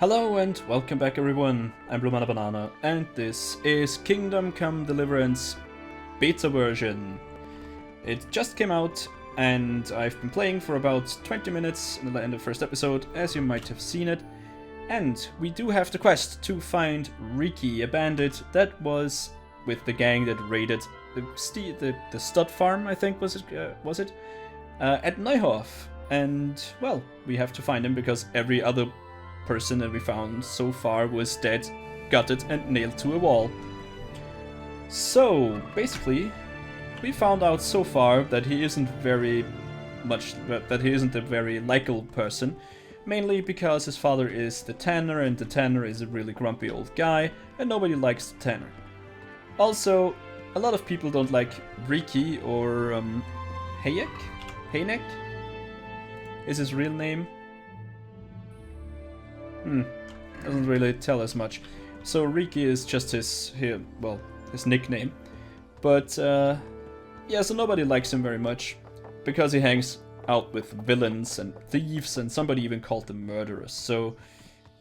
Hello and welcome back everyone, I'm Banana and this is Kingdome Come Deliverance beta version. It just came out and I've been playing for about 20 minutes in the first episode, as you might have seen it. And we do have the quest to find Riki, a bandit that was with the gang that raided the stud farm, I think was it? At Neuhof. And well, we have to find him because every other person that we found so far was dead, gutted and nailed to a wall. So basically we found out so far that he isn't a very likable person, mainly because his father is the tanner and the tanner is a really grumpy old guy and nobody likes the tanner. Also, a lot of people don't like Riki or Hayek is his real name. Doesn't really tell us much. So Riki is just his nickname. But yeah, so nobody likes him very much because he hangs out with villains and thieves, and somebody even called them murderers. So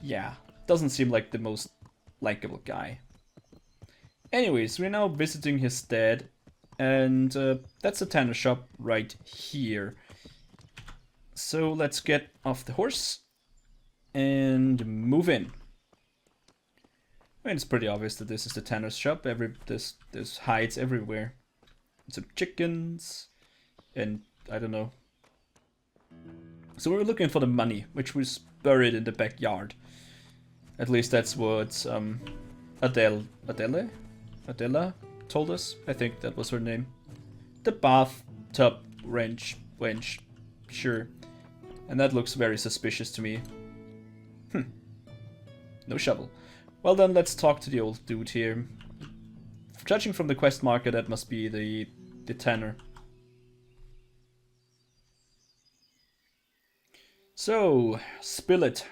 yeah, doesn't seem like the most likable guy. Anyways, we're now visiting his dad, and that's a tanner shop right here. So let's get off the horse and move in. I mean, it's pretty obvious that this is the tanner's shop. There's hides everywhere. Some chickens, and I don't know. So we're looking for the money, which was buried in the backyard. At least that's what Adela told us. I think that was her name. The bathtub wench, sure. And that looks very suspicious to me. No shovel. Well then, let's talk to the old dude here. Judging from the quest marker, that must be the tanner. So, spill it.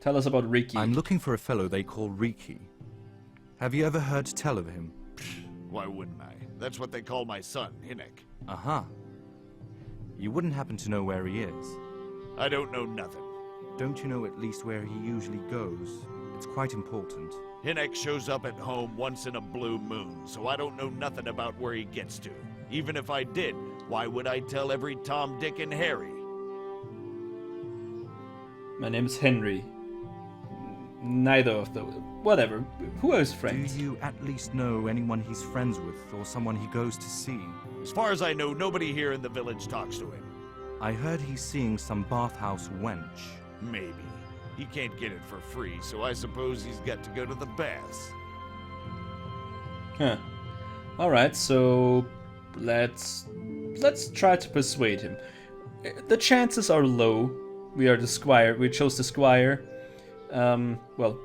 Tell us about Riki. I'm looking for a fellow they call Riki. Have you ever heard tell of him? Why wouldn't I? That's what they call my son, Hinnick. Aha. You wouldn't happen to know where he is? I don't know nothing. Don't you know at least where he usually goes? It's quite important. Hinnick shows up at home once in a blue moon, so I don't know nothing about where he gets to. Even if I did, why would I tell every Tom, Dick, and Harry? My name's Henry. Neither of those. Whatever. Who are his friends? Do you at least know anyone he's friends with, or someone he goes to see? As far as I know, nobody here in the village talks to him. I heard he's seeing some bathhouse wench. Maybe. He can't get it for free, so I suppose he's got to go to the baths. Huh. Alright, so let's try to persuade him. The chances are low. We are the squire. We chose the squire. Well,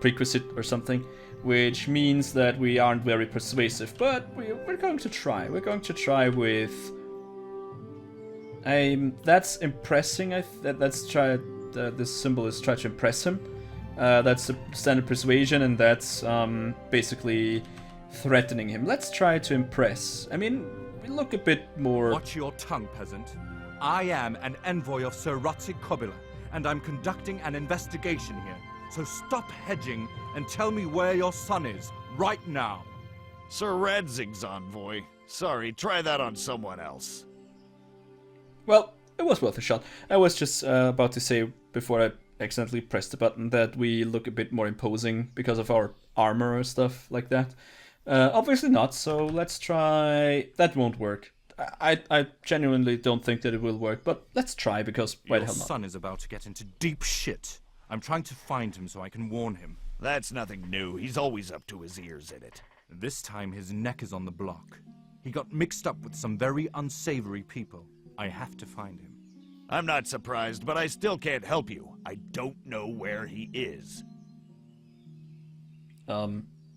prerequisite or something, which means that we aren't very persuasive, but we're going to try. We're going to try with... that's impressing. Let's try. This symbol is try to impress him. That's the standard persuasion, and that's basically threatening him. Let's try to impress. I mean, we look a bit more. Watch your tongue, peasant. I am an envoy of Sir Rotzig Kobila, and I'm conducting an investigation here. So stop hedging and tell me where your son is right now. Sir Radzig's envoy. Sorry, try that on someone else. Well, it was worth a shot. I was just about to say, before I accidentally pressed the button, that we look a bit more imposing because of our armor or stuff like that. Obviously not, so let's try... That won't work. I genuinely don't think that it will work, but let's try, because why the hell not? Your son is about to get into deep shit. I'm trying to find him so I can warn him. That's nothing new. He's always up to his ears in it. This time his neck is on the block. He got mixed up with some very unsavory people. I have to find him. I'm not surprised, but I still can't help you. I don't know where he is.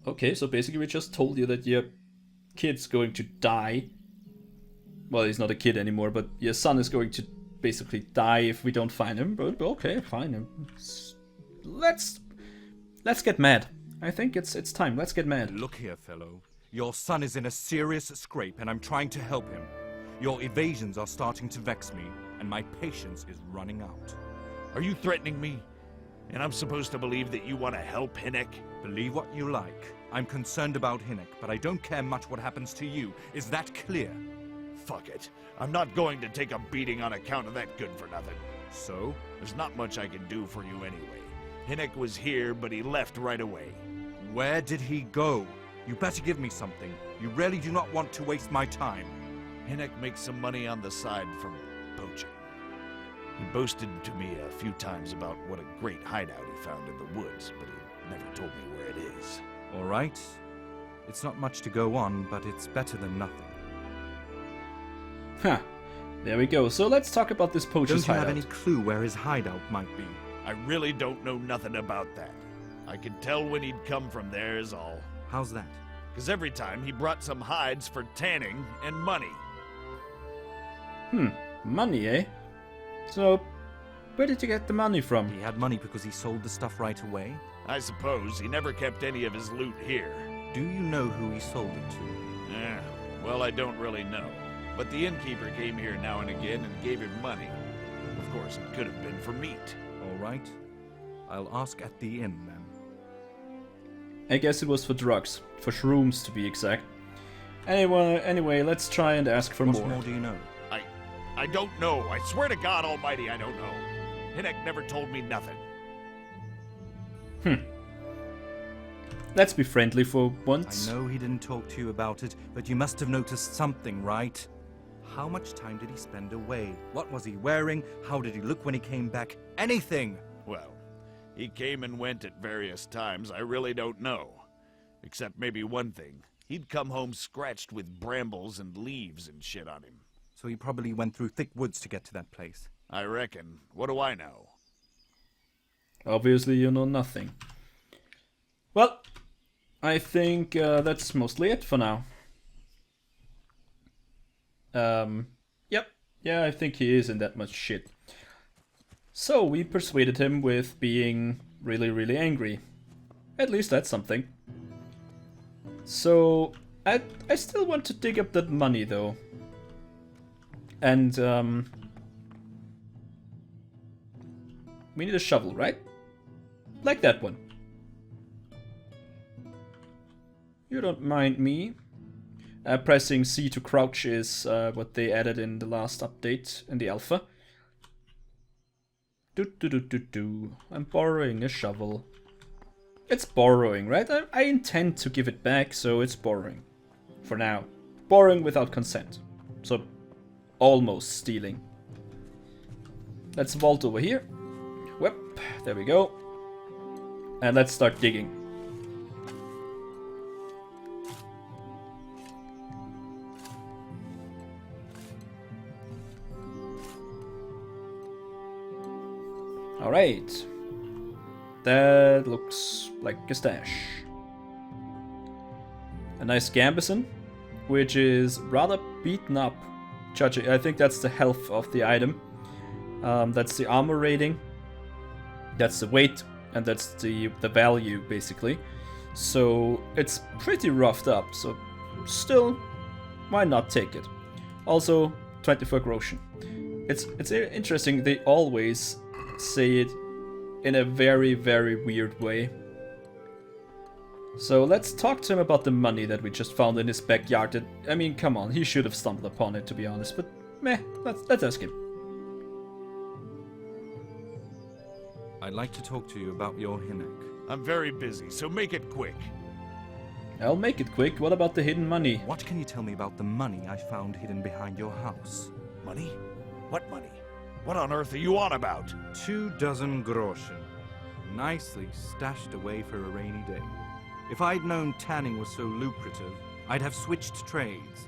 Okay, so basically we just told you that your kid's going to die. Well, he's not a kid anymore, but your son is going to basically die if we don't find him. But okay, find him. Let's get mad. I think it's time. Let's get mad. Look here, fellow. Your son is in a serious scrape, and I'm trying to help him. Your evasions are starting to vex me, and my patience is running out. Are you threatening me? And I'm supposed to believe that you want to help Hinnick? Believe what you like. I'm concerned about Hinnick, but I don't care much what happens to you. Is that clear? Fuck it. I'm not going to take a beating on account of that good-for-nothing. So? There's not much I can do for you anyway. Hinnick was here, but he left right away. Where did he go? You better give me something. You really do not want to waste my time. Hinnick makes some money on the side from poaching. He boasted to me a few times about what a great hideout he found in the woods, but he never told me where it is. All right. It's not much to go on, but it's better than nothing. Huh. There we go. So let's talk about this poacher's Don't you hideout. have any clue where his hideout might be? I really don't know nothing about that. I could tell when he'd come from there is all. How's that? 'Cause every time he brought some hides for tanning and money. Money, eh? So, where did you get the money from? He had money because he sold the stuff right away? I suppose he never kept any of his loot here. Do you know who he sold it to? Well, I don't really know. But the innkeeper came here now and again and gave him money. Of course, it could have been for meat. All right. I'll ask at the inn, then. I guess it was for drugs. For shrooms, to be exact. Anyway, let's try and ask for What more. more do you know? I don't know. I swear to God Almighty, I don't know. Hinnick never told me nothing. Let's be friendly for once. I know he didn't talk to you about it, but you must have noticed something, right? How much time did he spend away? What was he wearing? How did he look when he came back? Anything! Well, he came and went at various times. I really don't know. Except maybe one thing. He'd come home scratched with brambles and leaves and shit on him. So he probably went through thick woods to get to that place. I reckon. What do I know? Obviously, you know nothing. Well, I think that's mostly it for now. Yep. Yeah, I think he is in that much shit. So we persuaded him with being really, really angry. At least that's something. So I still want to dig up that money though. And we need a shovel, right? Like that one. You don't mind me. Pressing C to crouch is what they added in the last update in the alpha. I'm borrowing a shovel. It's borrowing, right? I intend to give it back, so it's borrowing. For now. Borrowing without consent. So, almost stealing. Let's vault over here. Whoop, there we go. And let's start digging. Alright. That looks like a stash. A nice gambeson, which is rather beaten up. Judging, I think that's the health of the item. That's the armor rating. That's the weight, and that's the value, basically. So it's pretty roughed up, so still, why not take it? Also, 24 groschen. It's interesting, they always say it in a very, very weird way. So let's talk to him about the money that we just found in his backyard. I mean, come on, he should have stumbled upon it, to be honest, but meh, let's ask him. I'd like to talk to you about your Hinnick. I'm very busy, so make it quick. I'll make it quick. What about the hidden money? What can you tell me about the money I found hidden behind your house? Money? What money? What on earth are you on about? 24 groschen. Nicely stashed away for a rainy day. If I'd known tanning was so lucrative, I'd have switched trades.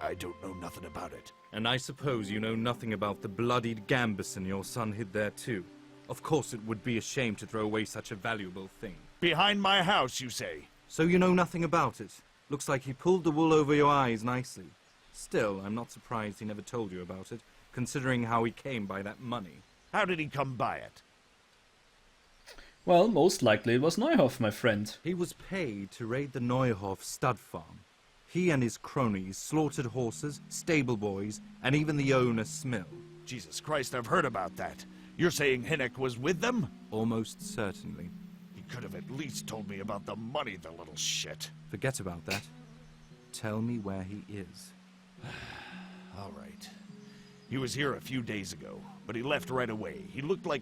I don't know nothing about it. And I suppose you know nothing about the bloodied gambeson your son hid there too. Of course it would be a shame to throw away such a valuable thing. Behind my house, you say? So you know nothing about it. Looks like he pulled the wool over your eyes nicely. Still, I'm not surprised he never told you about it, considering how he came by that money. How did he come by it? Well, most likely it was Neuhoff, my friend. He was paid to raid the Neuhoff stud farm. He and his cronies slaughtered horses, stable boys, and even the owner's mill. Jesus Christ, I've heard about that. You're saying Hinnock was with them? Almost certainly. He could have at least told me about the money, the little shit. Forget about that. Tell me where he is. All right. He was here a few days ago, but he left right away. He looked like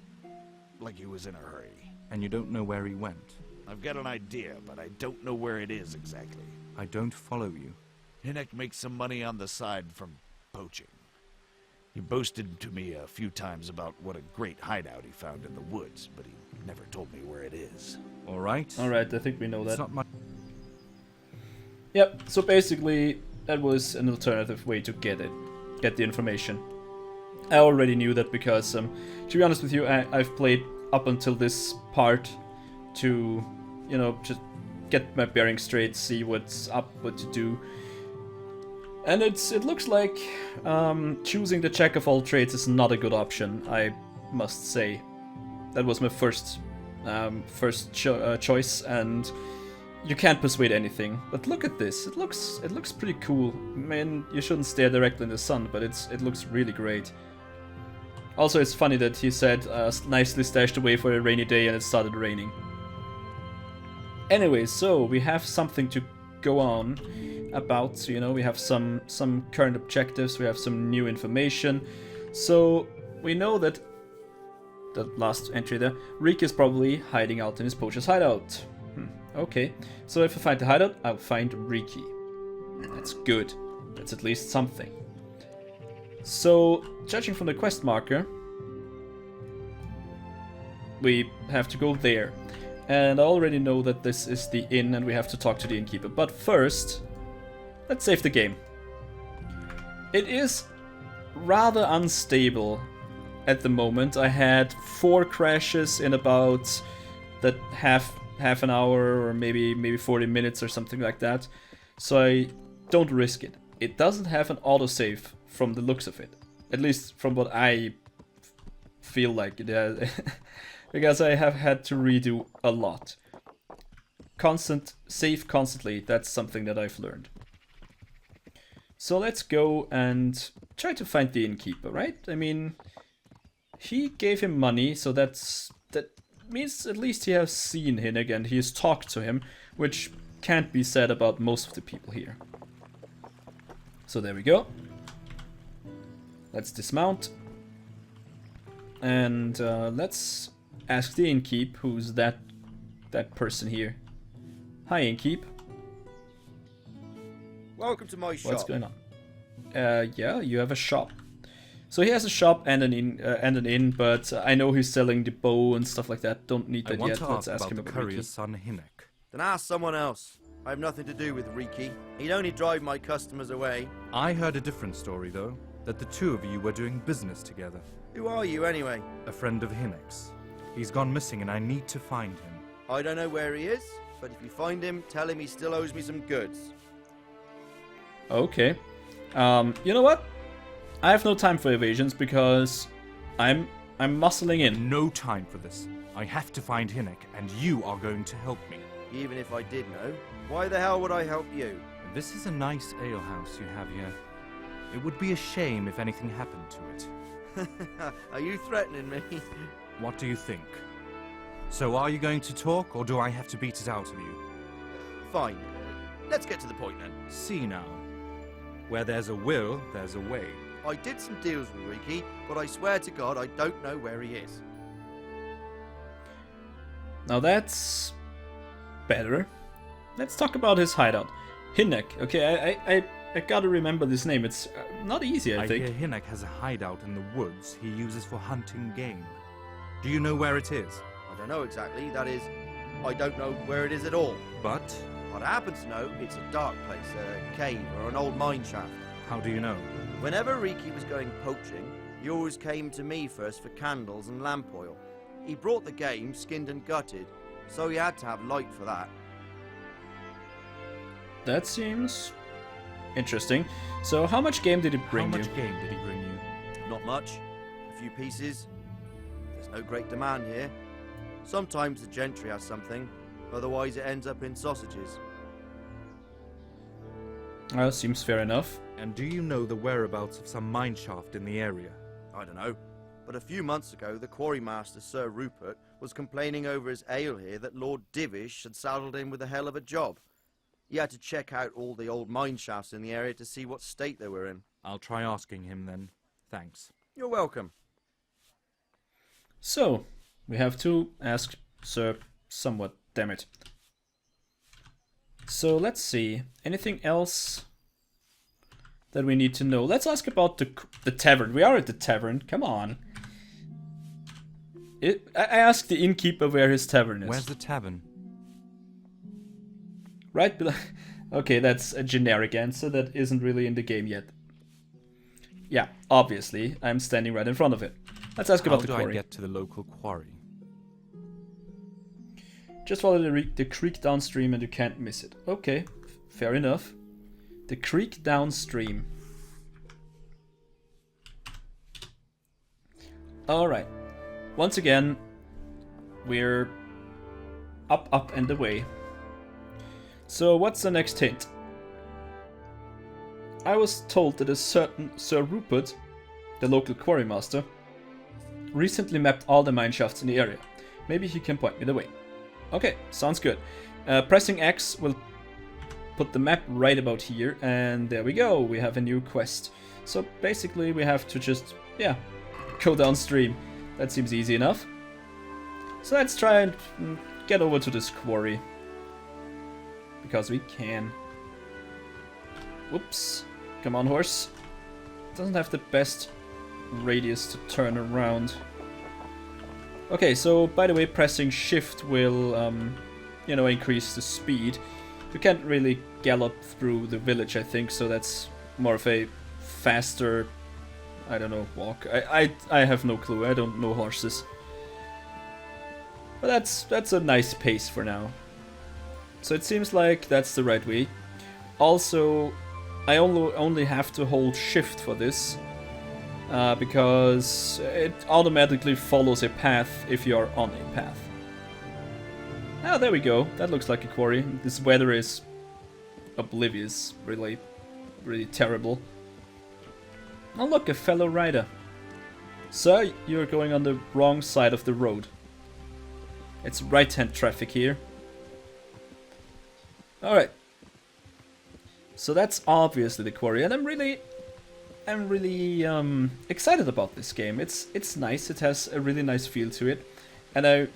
he was in a hurry. And you don't know where he went? I've got an idea, but I don't know where it is exactly. I don't follow you. Hinnock makes some money on the side from poaching. He boasted to me a few times about what a great hideout he found in the woods, but he never told me where it is. All right. All right, I think we know that. It's not my... Yep. So basically, that was an alternative way to get the information. I already knew that because, to be honest with you, I've played up until this part to, you know, just get my bearings straight, see what's up, what to do. And it looks like choosing the jack of all trades is not a good option, I must say. That was my first choice, and you can't persuade anything. But look at this, it looks pretty cool. I mean, you shouldn't stare directly in the sun, but it looks really great. Also, it's funny that he said nicely stashed away for a rainy day, and it started raining. Anyway, so we have something to go on about, you know, we have some current objectives, we have some new information. So we know that the last entry there, Reek is probably hiding out in his poacher's hideout. Okay, so if I find the hideout, I'll find Riki. That's good. That's at least something. So, judging from the quest marker, we have to go there. And I already know that this is the inn and we have to talk to the innkeeper. But first, let's save the game. It is rather unstable at the moment. I had 4 crashes in about that half an hour or maybe 40 minutes or something like that. So I don't risk it. It doesn't have an autosave from the looks of it. At least from what I feel like it has. Because I have had to redo a lot. Save constantly, that's something that I've learned. So let's go and try to find the innkeeper, right? I mean, he gave him money, so that means at least he has seen Hinnock and he has talked to him, which can't be said about most of the people here. So there we go. Let's dismount. And let's ask the innkeep, who's that person here. Hi, innkeep. Welcome to my shop. What's going on? Yeah, you have a shop. So he has a shop and an inn, but I know he's selling the bow and stuff like that. Don't need that yet. Let's ask him about the about Riki. courier's son Hinnock. Then ask someone else. I have nothing to do with Riki. He'd only drive my customers away. I heard a different story, though, that the two of you were doing business together. Who are you, anyway? A friend of Hinnock's. He's gone missing and I need to find him. I don't know where he is, but if you find him, tell him he still owes me some goods. Okay. You know what? I have no time for evasions because I'm muscling in. No time for this. I have to find Hinnock, and you are going to help me. Even if I did know, why the hell would I help you? This is a nice alehouse you have here. It would be a shame if anything happened to it. Are you threatening me? What do you think? So are you going to talk, or do I have to beat it out of you? Fine. Let's get to the point then. See now. Where there's a will, there's a way. I did some deals with Riki, but I swear to God I don't know where he is. Now that's better. Let's talk about his hideout. Hinnock. Okay, I gotta remember this name. It's not easy, I think. I hear Hinnock has a hideout in the woods he uses for hunting game. Do you know where it is? I don't know exactly. That is, I don't know where it is at all. But What I happen to know, it's a dark place, a cave or an old mine shaft. how do you know? Whenever Riki was going poaching, he always came to me first for candles and lamp oil. He brought the game skinned and gutted, so he had to have light for that. That seems interesting. So how much game did he bring How you? much game did he bring you? Not much. A few pieces. There's no great demand here. Sometimes the gentry has something, otherwise it ends up in sausages. Seems fair enough. And do you know the whereabouts of some mine shaft in the area? I don't know. But a few months ago, the quarrymaster, Sir Rupert, was complaining over his ale here that Lord Divish had saddled him with a hell of a job. He had to check out all the old mine shafts in the area to see what state they were in. I'll try asking him then. Thanks. You're welcome. So, we have to ask Sir somewhat, damn it. So, let's see. Anything else that we need to know? Let's ask about the tavern. We are at the tavern. Come on. I asked the innkeeper where his tavern is. Where's the tavern? Right below. Okay, that's a generic answer that isn't really in the game yet. Yeah, obviously, I'm standing right in front of it. Let's ask about the quarry. How do I get to the local quarry? Just follow the creek downstream and you can't miss it. Okay, fair enough. The creek downstream. Alright. Once again, we're up and away. So what's the next hint? I was told that a certain Sir Rupert, the local quarrymaster, recently mapped all the mine shafts in the area. Maybe he can point me the way. Okay, sounds good. Pressing X will put the map right about here, and there we go, we have a new quest. So basically we have to just, yeah, go downstream. That seems easy enough. So let's try and get over to this quarry. Because we can. Whoops. Come on, horse. Doesn't have the best radius to turn around. Okay, so by the way, pressing shift will, you know, increase the speed. You can't really gallop through the village, I think, so that's more of a faster, I don't know, walk. I have no clue, I don't know horses. But that's a nice pace for now. So it seems like that's the right way. Also, I only have to hold shift for this. Because it automatically follows a path if you're on a path. Ah, there we go. That looks like a quarry. This weather is oblivious. Really, really terrible. Oh look, a fellow rider. Sir, you're going on the wrong side of the road. It's right-hand traffic here. Alright. So that's obviously the quarry, and I'm really excited about this game. It's nice. It has a really nice feel to it, and I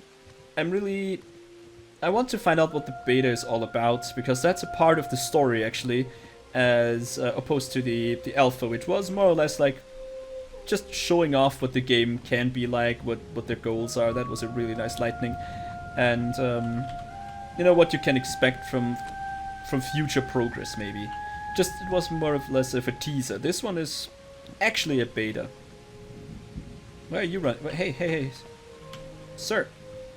want to find out what the beta is all about, because that's a part of the story actually, as opposed to the alpha, which was more or less like just showing off what the game can be like, what their goals are. That was a really nice lightning, and you know what you can expect from future progress maybe. Just, it was more or less of a teaser. This one is actually a beta. Where are you running? Hey. Sir,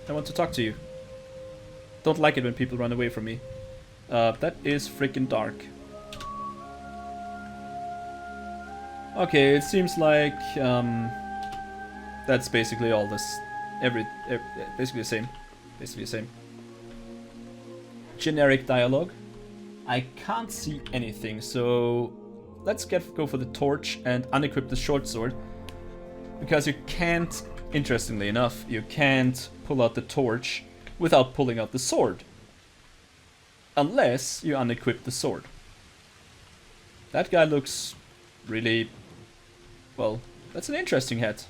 I want to talk to you. Don't like it when people run away from me. That is freaking dark. Okay, it seems like that's basically all this. Basically the same. Basically the same. Generic dialogue. I can't see anything, so let's go for the torch and unequip the short sword. Because you can't, interestingly enough, you can't pull out the torch without pulling out the sword. Unless you unequip the sword. That guy looks really, well, that's an interesting hat.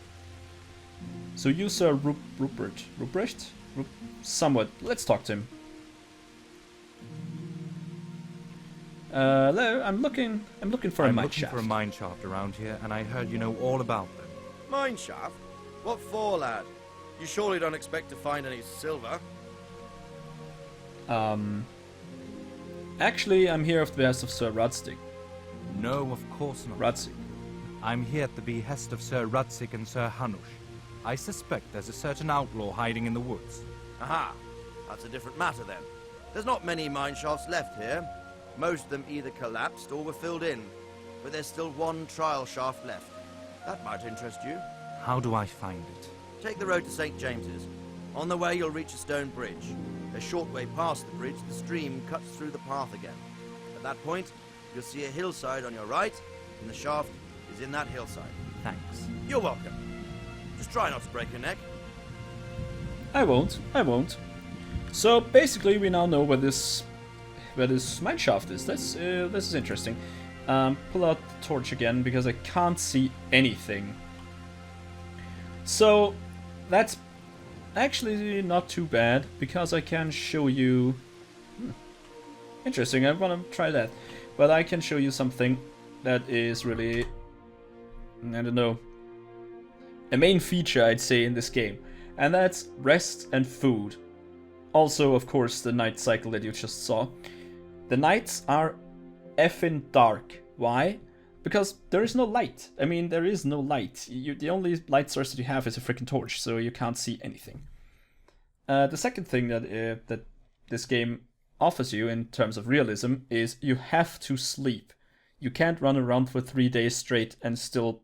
So you, Sir Rupert? Somewhat. Let's talk to him. Hello, I'm looking for a mine shaft. I'm looking for a mine shaft around here, and I heard you know all about them. Mine shaft? What for, lad? You surely don't expect to find any silver? Actually, I'm here at the behest of Sir Rudstick. No, of course not. Rudstick. I'm here at the behest of Sir Rudstick and Sir Hanush. I suspect there's a certain outlaw hiding in the woods. Aha! That's a different matter then. There's not many mine shafts left here. Most of them either collapsed or were filled in. But there's still one trial shaft left. That might interest you. How do I find it? Take the road to St. James's. On the way, you'll reach a stone bridge. A short way past the bridge, the stream cuts through the path again. At that point, you'll see a hillside on your right, and the shaft is in that hillside. Thanks. You're welcome. try not to break your neck. I won't. I won't. So basically, we now know where this mine shaft is. This is interesting. Pull out the torch again because I can't see anything. So that's actually not too bad because I can show you. Interesting. I want to try that, but I can show you something that is really, I don't know, a main feature I'd say in this game, and that's rest and food. Also, of course, the night cycle that you just saw. The nights are effing dark. Why? Because there is no light. I mean, there is no light. The only light source that you have is a freaking torch, so you can't see anything. The second thing that that this game offers you in terms of realism is you have to sleep. You can't run around for 3 days straight and still,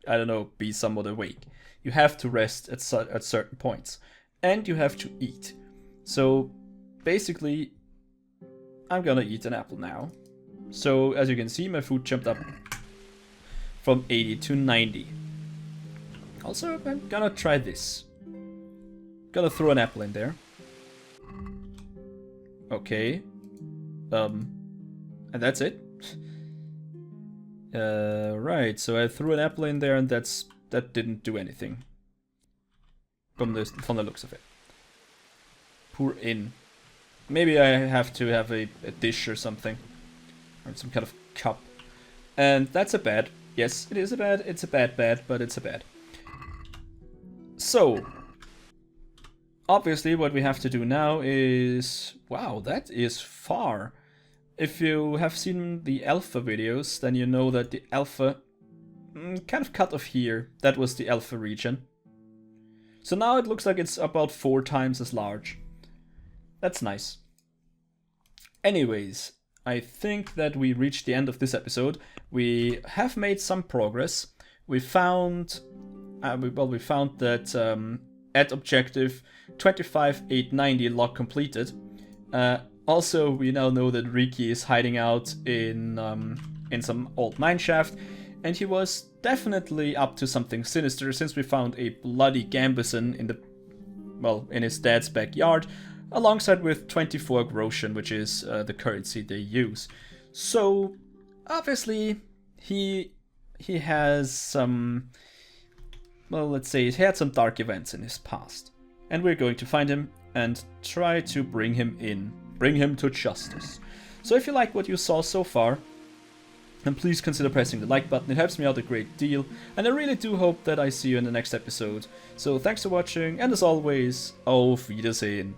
I don't know, be somewhat awake. You have to rest at certain points. And you have to eat. So, basically, I'm gonna eat an apple now. So, as you can see, my food jumped up from 80 to 90. Also, I'm gonna try this. Gonna throw an apple in there. Okay. And that's it. Right, so I threw an apple in there and that didn't do anything. From the looks of it. Pour in. Maybe I have to have a dish or something. Or some kind of cup. And that's a bad. Yes, it is a bad. It's a bad, but it's a bad. So, obviously what we have to do now is... Wow, that is far. If you have seen the alpha videos, then you know that the alpha kind of cut off here. That was the alpha region. So now it looks like it's about 4 times as large. That's nice. Anyways, I think that we reached the end of this episode. We have made some progress. We found... we found that at objective 25,890 log completed. Also, we now know that Riki is hiding out in some old mineshaft, and he was definitely up to something sinister since we found a bloody gambeson in his dad's backyard, alongside with 24 groschen, which is the currency they use. So, obviously, he has some, well, let's say he had some dark events in his past. And we're going to find him and try to bring him in. Bring him to justice. So if you like what you saw so far, then please consider pressing the like button. It helps me out a great deal. And I really do hope that I see you in the next episode. So thanks for watching, and as always, auf Wiedersehen.